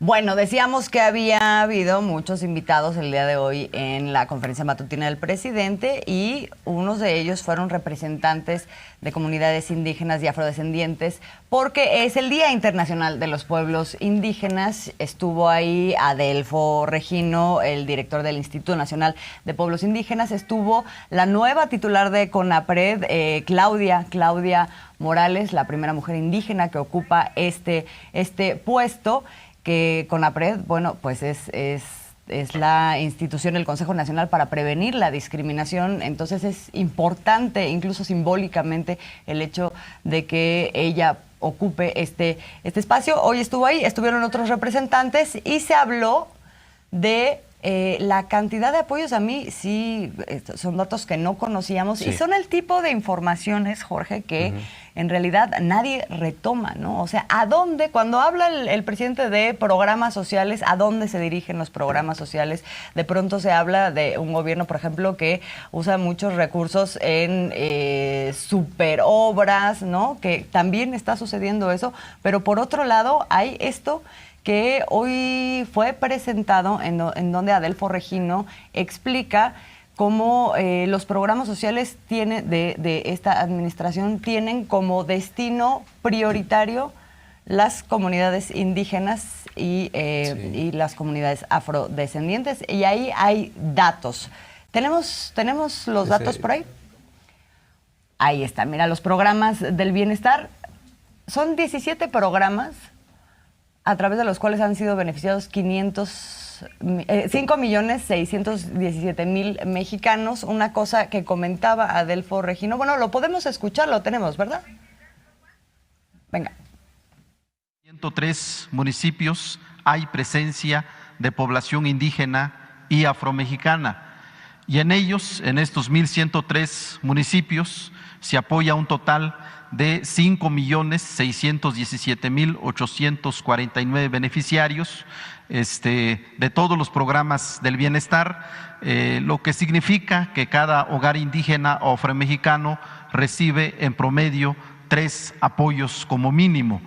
Bueno, decíamos que había habido muchos invitados el día de hoy en la conferencia matutina del presidente y unos de ellos fueron representantes de comunidades indígenas y afrodescendientes porque es el Día Internacional de los Pueblos Indígenas. Estuvo ahí Adelfo Regino, el director del Instituto Nacional de Pueblos Indígenas. Estuvo la nueva titular de CONAPRED, Claudia Morales, la primera mujer indígena que ocupa este puesto. Que CONAPRED, bueno, pues es la institución, el Consejo Nacional para Prevenir la Discriminación. Entonces es importante, incluso simbólicamente, el hecho de que ella ocupe este espacio. Hoy estuvo ahí, estuvieron otros representantes y se habló de la cantidad de apoyos. A mí sí, son datos que no conocíamos, sí. Y son el tipo de informaciones, Jorge, que en realidad nadie retoma, ¿no? O sea, ¿a dónde, cuando habla el presidente de programas sociales, a dónde se dirigen los programas sociales? De pronto se habla de un gobierno, por ejemplo, que usa muchos recursos en superobras, ¿no? Que también está sucediendo eso, pero por otro lado hay esto que hoy fue presentado en donde Adelfo Regino explica cómo los programas sociales de esta administración tienen como destino prioritario las comunidades indígenas y las comunidades afrodescendientes. Y ahí hay datos. ¿Tenemos los datos por ahí? Ahí está. Mira, los programas del bienestar. Son 17 programas a través de los cuales han sido beneficiados 5.617.000 mexicanos. Una cosa que comentaba Adelfo Regino. Bueno, lo podemos escuchar, lo tenemos, ¿verdad? Venga. 103 municipios hay presencia de población indígena y afromexicana. Y en ellos, en estos 1.103 municipios, se apoya un total de 5.617.849 beneficiarios de todos los programas del bienestar, lo que significa que cada hogar indígena o afromexicano recibe en promedio 3 apoyos como mínimo.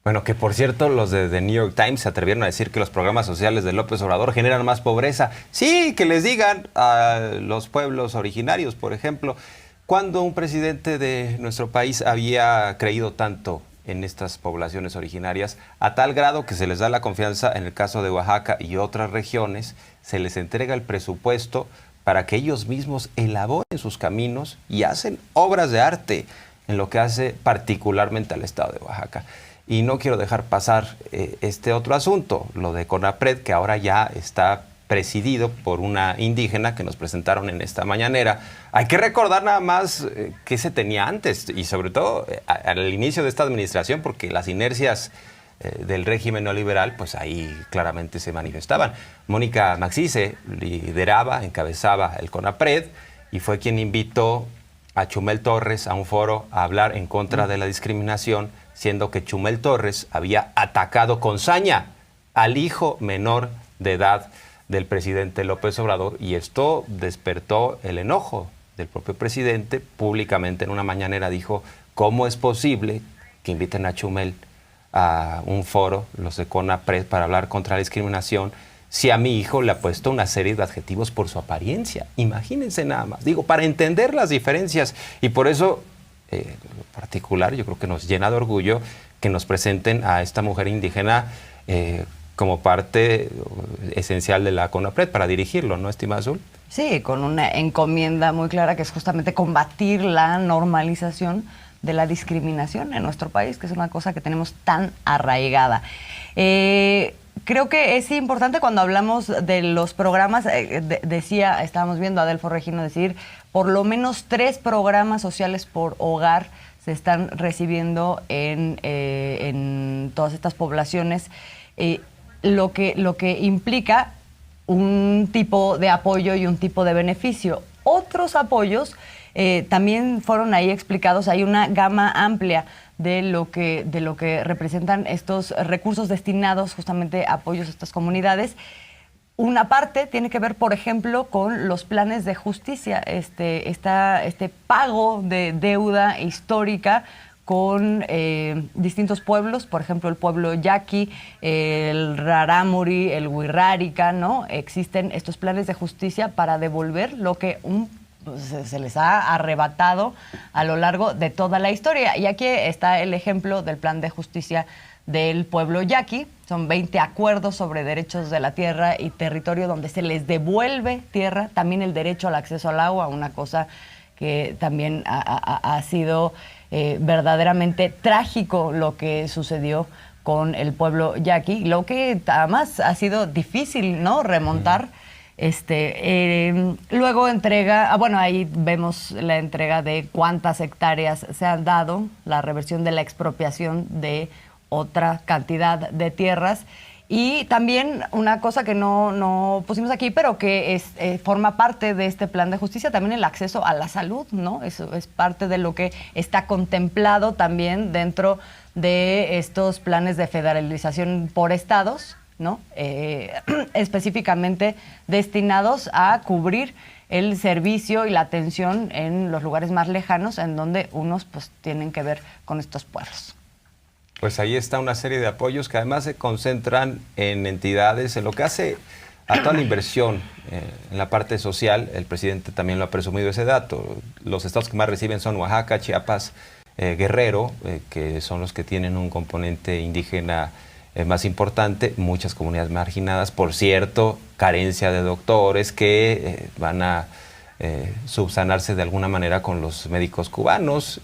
Bueno, que por cierto, los de The New York Times se atrevieron a decir que los programas sociales de López Obrador generan más pobreza. Sí, que les digan a los pueblos originarios, por ejemplo, cuando un presidente de nuestro país había creído tanto en estas poblaciones originarias, a tal grado que se les da la confianza, en el caso de Oaxaca y otras regiones, se les entrega el presupuesto para que ellos mismos elaboren sus caminos y hacen obras de arte en lo que hace particularmente al estado de Oaxaca. Y no quiero dejar pasar este otro asunto, lo de CONAPRED, que ahora ya está presidido por una indígena que nos presentaron en esta mañanera. Hay que recordar nada más qué se tenía antes y sobre todo al inicio de esta administración, porque las inercias del régimen neoliberal, pues ahí claramente se manifestaban. Mónica Magsice lideraba, encabezaba el CONAPRED y fue quien invitó a Chumel Torres a un foro a hablar en contra de la discriminación, siendo que Chumel Torres había atacado con saña al hijo menor de edad del presidente López Obrador, y esto despertó el enojo del propio presidente. Públicamente en una mañanera dijo: ¿cómo es posible que inviten a Chumel a un foro, los de CONAPRED, para hablar contra la discriminación, si a mi hijo le ha puesto una serie de adjetivos por su apariencia? Imagínense nada más. Digo, para entender las diferencias, y por eso en particular yo creo que nos llena de orgullo que nos presenten a esta mujer indígena como parte esencial de la CONAPRED para dirigirlo, ¿no, estimada Azul? Sí, con una encomienda muy clara que es justamente combatir la normalización de la discriminación en nuestro país, que es una cosa que tenemos tan arraigada. Creo que es importante cuando hablamos de los programas, estábamos viendo a Adelfo Regino decir, por lo menos 3 programas sociales por hogar se están recibiendo en todas estas poblaciones, lo que implica un tipo de apoyo y un tipo de beneficio. Otros apoyos también fueron ahí explicados. Hay una gama amplia de lo que representan estos recursos destinados justamente a apoyos a estas comunidades. Una parte tiene que ver, por ejemplo, con los planes de justicia, este pago de deuda histórica con distintos pueblos, por ejemplo, el pueblo yaqui, el rarámuri, el wixárika, ¿no? Existen estos planes de justicia para devolver lo que se les ha arrebatado a lo largo de toda la historia. Y aquí está el ejemplo del plan de justicia del pueblo yaqui. Son 20 acuerdos sobre derechos de la tierra y territorio donde se les devuelve tierra, también el derecho al acceso al agua, una cosa que también ha sido verdaderamente trágico lo que sucedió con el pueblo yaqui, lo que además ha sido difícil, ¿no?, remontar. Luego entrega, bueno, ahí vemos la entrega de cuántas hectáreas se han dado, la reversión de la expropiación de otra cantidad de tierras. Y también una cosa que no pusimos aquí, pero que forma parte de este plan de justicia, también el acceso a la salud, ¿no? Eso es parte de lo que está contemplado también dentro de estos planes de federalización por estados, ¿no? Específicamente destinados a cubrir el servicio y la atención en los lugares más lejanos, en donde unos pues tienen que ver con estos pueblos. Pues ahí está una serie de apoyos que además se concentran en entidades, en lo que hace a toda la inversión en la parte social. El presidente también lo ha presumido ese dato. Los estados que más reciben son Oaxaca, Chiapas, Guerrero, que son los que tienen un componente indígena más importante, muchas comunidades marginadas, por cierto, carencia de doctores que van a subsanarse de alguna manera con los médicos cubanos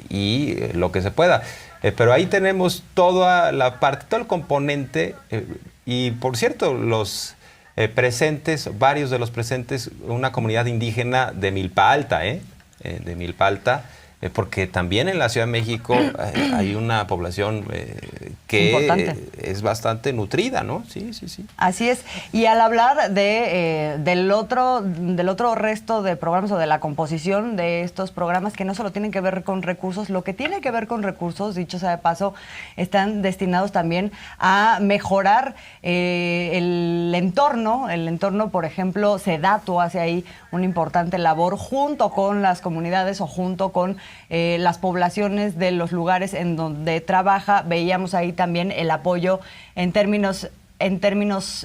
y lo que se pueda. Pero ahí tenemos toda la parte, todo el componente y por cierto, los presentes, varios de los presentes, una comunidad indígena de Milpa Alta, de Milpa Alta, porque también en la Ciudad de México hay una población que importante, es bastante nutrida, ¿no? Sí. Así es. Y al hablar del otro resto de programas o de la composición de estos programas que no solo tienen que ver con recursos, lo que tiene que ver con recursos, dicho sea de paso, están destinados también a mejorar el entorno. El entorno, por ejemplo, Sedato hace ahí una importante labor junto con las comunidades o junto con las poblaciones de los lugares en donde trabaja. Veíamos ahí también el apoyo en términos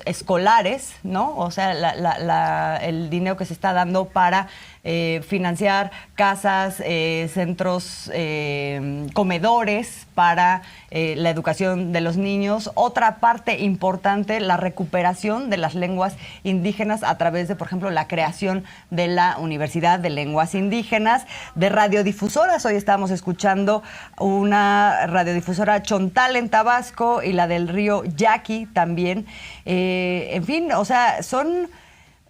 escolares, ¿no? O sea, el dinero que se está dando para financiar casas, centros, comedores para la educación de los niños. Otra parte importante, la recuperación de las lenguas indígenas a través de, por ejemplo, la creación de la Universidad de Lenguas Indígenas, de radiodifusoras. Hoy estamos escuchando una radiodifusora Chontal en Tabasco y la del río Yaqui también. En fin, o sea, son,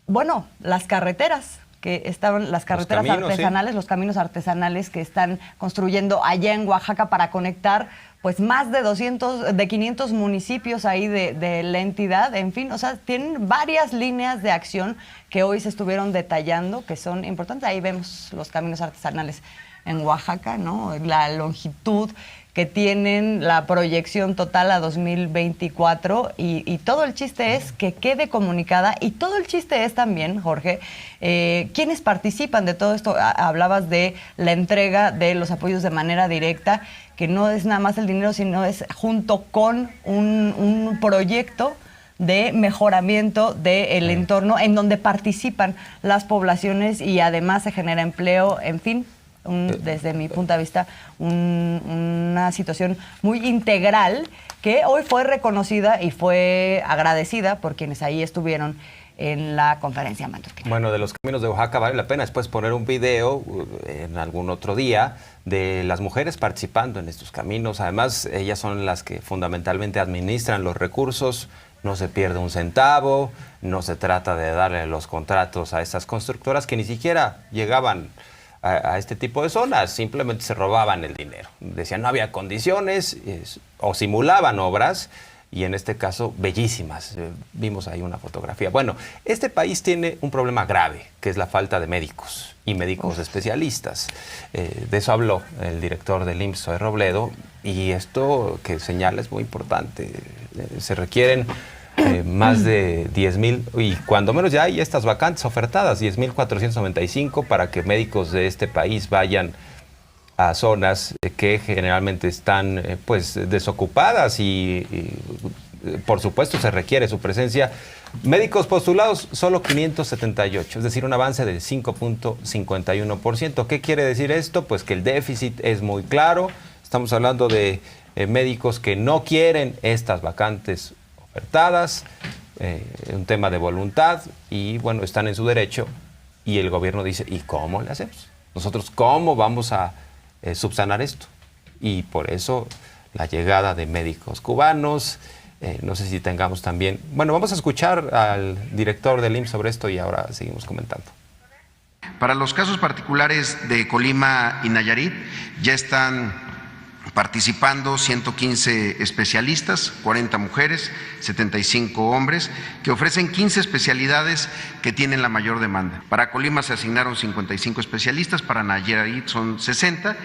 bueno, las carreteras que estaban, las carreteras artesanales, sí, los caminos artesanales que están construyendo allá en Oaxaca para conectar pues más de 500 municipios ahí de la entidad. En fin, o sea, tienen varias líneas de acción que hoy se estuvieron detallando, que son importantes. Ahí vemos los caminos artesanales en Oaxaca, ¿no? La longitud que tienen, la proyección total a 2024 y todo el chiste es que quede comunicada y todo el chiste es también, Jorge, quienes participan de todo esto. Hablabas de la entrega de los apoyos de manera directa, que no es nada más el dinero, sino es junto con un proyecto de mejoramiento del entorno en donde participan las poblaciones y además se genera empleo, en fin. Desde mi punto de vista, una situación muy integral que hoy fue reconocida y fue agradecida por quienes ahí estuvieron en la conferencia matutina. Bueno, de los caminos de Oaxaca vale la pena después poner un video en algún otro día de las mujeres participando en estos caminos. Además, ellas son las que fundamentalmente administran los recursos. No se pierde un centavo, no se trata de darle los contratos a esas constructoras que ni siquiera llegaban a este tipo de zonas, simplemente se robaban el dinero. Decían no había condiciones o simulaban obras y en este caso bellísimas. Vimos ahí una fotografía. Bueno, este país tiene un problema grave, que es la falta de médicos y médicos especialistas. De eso habló el director del IMSS, Zoe Robledo, y esto que señala es muy importante. Se requieren más de 10,000 y cuando menos ya hay estas vacantes ofertadas, 10,495 para que médicos de este país vayan a zonas que generalmente están pues desocupadas y por supuesto se requiere su presencia. Médicos postulados, solo 578, es decir, un avance del 5.51%. ¿Qué quiere decir esto? Pues que el déficit es muy claro. Estamos hablando de médicos que no quieren estas vacantes ofertadas, un tema de voluntad y bueno, están en su derecho y el gobierno dice, ¿y cómo le hacemos? Nosotros, ¿cómo vamos a subsanar esto? Y por eso la llegada de médicos cubanos. No sé si tengamos también... Bueno, vamos a escuchar al director del IMSS sobre esto y ahora seguimos comentando. Para los casos particulares de Colima y Nayarit, ya están participando 115 especialistas, 40 mujeres, 75 hombres, que ofrecen 15 especialidades que tienen la mayor demanda. Para Colima se asignaron 55 especialistas, para Nayarit son 60.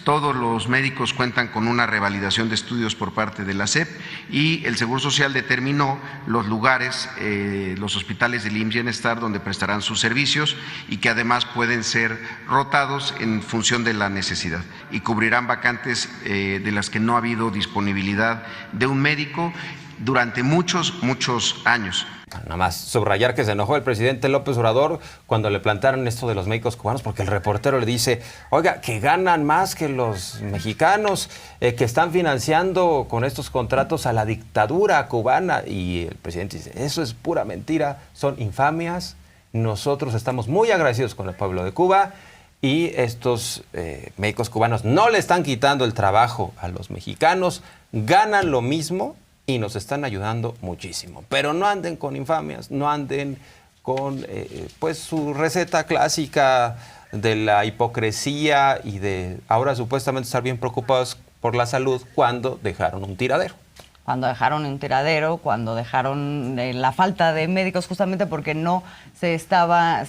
Todos los médicos cuentan con una revalidación de estudios por parte de la SEP y el Seguro Social determinó los lugares, los hospitales del IMSS Bienestar donde prestarán sus servicios y que además pueden ser rotados en función de la necesidad y cubrirán vacantes de las que no ha habido disponibilidad de un médico durante muchos años. Nada más subrayar que se enojó el presidente López Obrador cuando le plantearon esto de los médicos cubanos, porque el reportero le dice, oiga, que ganan más que los mexicanos, que están financiando con estos contratos a la dictadura cubana. Y el presidente dice, eso es pura mentira, son infamias. Nosotros estamos muy agradecidos con el pueblo de Cuba y estos médicos cubanos no le están quitando el trabajo a los mexicanos, ganan lo mismo y nos están ayudando muchísimo. Pero no anden con infamias, no anden con pues su receta clásica de la hipocresía y de ahora supuestamente estar bien preocupados por la salud cuando dejaron un tiradero. Cuando dejaron un tiradero, cuando dejaron la falta de médicos, justamente porque no se estaba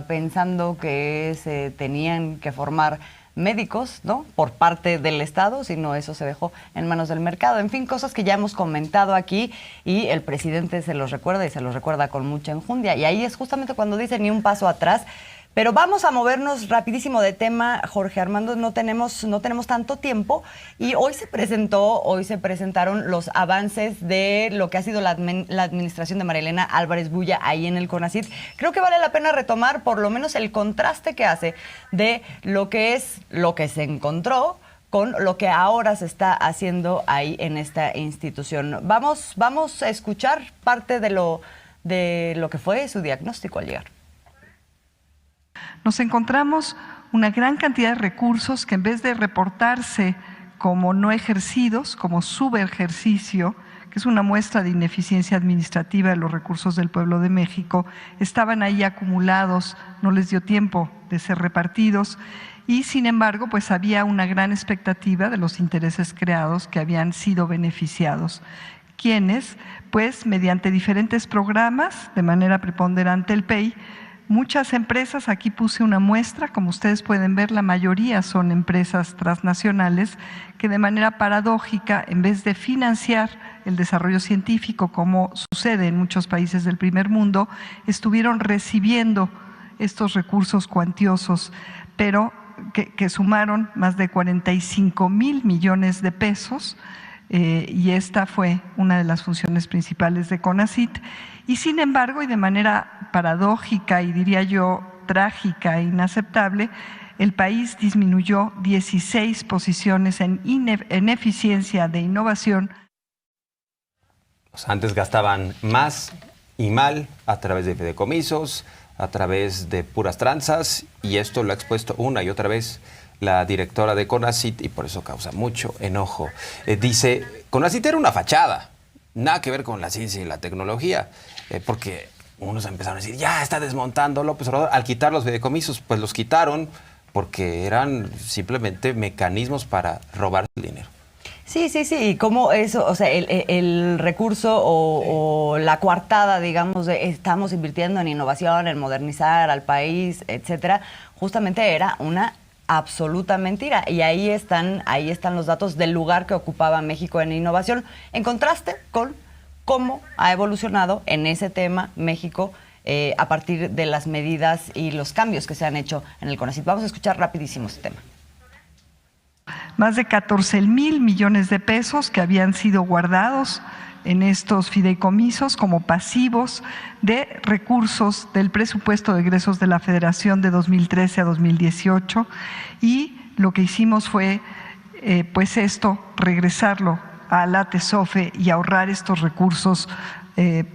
pensando que se tenían que formar médicos, ¿no?, por parte del Estado, sino eso se dejó en manos del mercado. En fin, cosas que ya hemos comentado aquí y el presidente se los recuerda y se los recuerda con mucha enjundia. Y ahí es justamente cuando dice ni un paso atrás. Pero vamos a movernos rapidísimo de tema, Jorge Armando, no tenemos tanto tiempo y hoy se presentaron los avances de lo que ha sido la administración de María Elena Álvarez Bulla ahí en el CONACYT. Creo que vale la pena retomar por lo menos el contraste que hace de lo que es lo que se encontró con lo que ahora se está haciendo ahí en esta institución. Vamos a escuchar parte de lo que fue su diagnóstico al llegar. Nos encontramos una gran cantidad de recursos que en vez de reportarse como no ejercidos, como subejercicio, que es una muestra de ineficiencia administrativa de los recursos del pueblo de México, estaban ahí acumulados, no les dio tiempo de ser repartidos y sin embargo pues había una gran expectativa de los intereses creados que habían sido beneficiados. Quienes, pues mediante diferentes programas, de manera preponderante el PEI, muchas empresas, aquí puse una muestra, como ustedes pueden ver, la mayoría son empresas transnacionales que de manera paradójica, en vez de financiar el desarrollo científico, como sucede en muchos países del primer mundo, estuvieron recibiendo estos recursos cuantiosos, pero que sumaron más de 45,000 millones de pesos, y esta fue una de las funciones principales de CONACYT. Y sin embargo, y de manera paradójica y diría yo trágica e inaceptable, el país disminuyó 16 posiciones en eficiencia de innovación. Antes gastaban más y mal a través de fideicomisos, a través de puras tranzas, y esto lo ha expuesto una y otra vez la directora de CONACYT y por eso causa mucho enojo. Dice, CONACYT era una fachada, nada que ver con la ciencia y la tecnología, porque unos empezaron a decir, ya está desmontando López Obrador. Al quitar los fideicomisos, pues los quitaron porque eran simplemente mecanismos para robar el dinero. Sí, y cómo eso, o sea, el recurso o la coartada, digamos, de estamos invirtiendo en innovación, en modernizar al país, etcétera, justamente era una absoluta mentira. Y ahí están los datos del lugar que ocupaba México en innovación, en contraste con cómo ha evolucionado en ese tema México a partir de las medidas y los cambios que se han hecho en el CONACYT. Vamos a escuchar rapidísimo este tema. más de 14,000 millones de pesos que habían sido guardados en estos fideicomisos como pasivos de recursos del presupuesto de egresos de la Federación de 2013 a 2018, y lo que hicimos fue regresarlo a la TESOFE y ahorrar estos recursos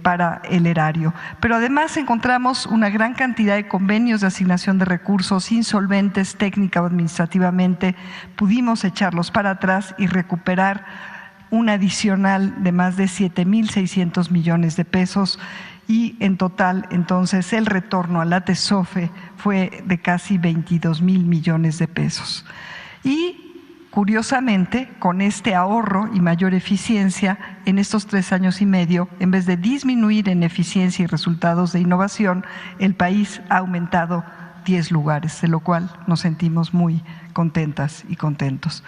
para el erario. Pero además encontramos una gran cantidad de convenios de asignación de recursos insolventes técnica o administrativamente. Pudimos echarlos para atrás y recuperar un adicional de más de 7,600 millones de pesos, y en total entonces el retorno a la TESOFE fue de casi 22,000 millones de pesos. Y curiosamente, con este ahorro y mayor eficiencia en estos 3 años y medio, en vez de disminuir en eficiencia y resultados de innovación, el país ha aumentado 10 lugares, de lo cual nos sentimos muy contentas y contentos.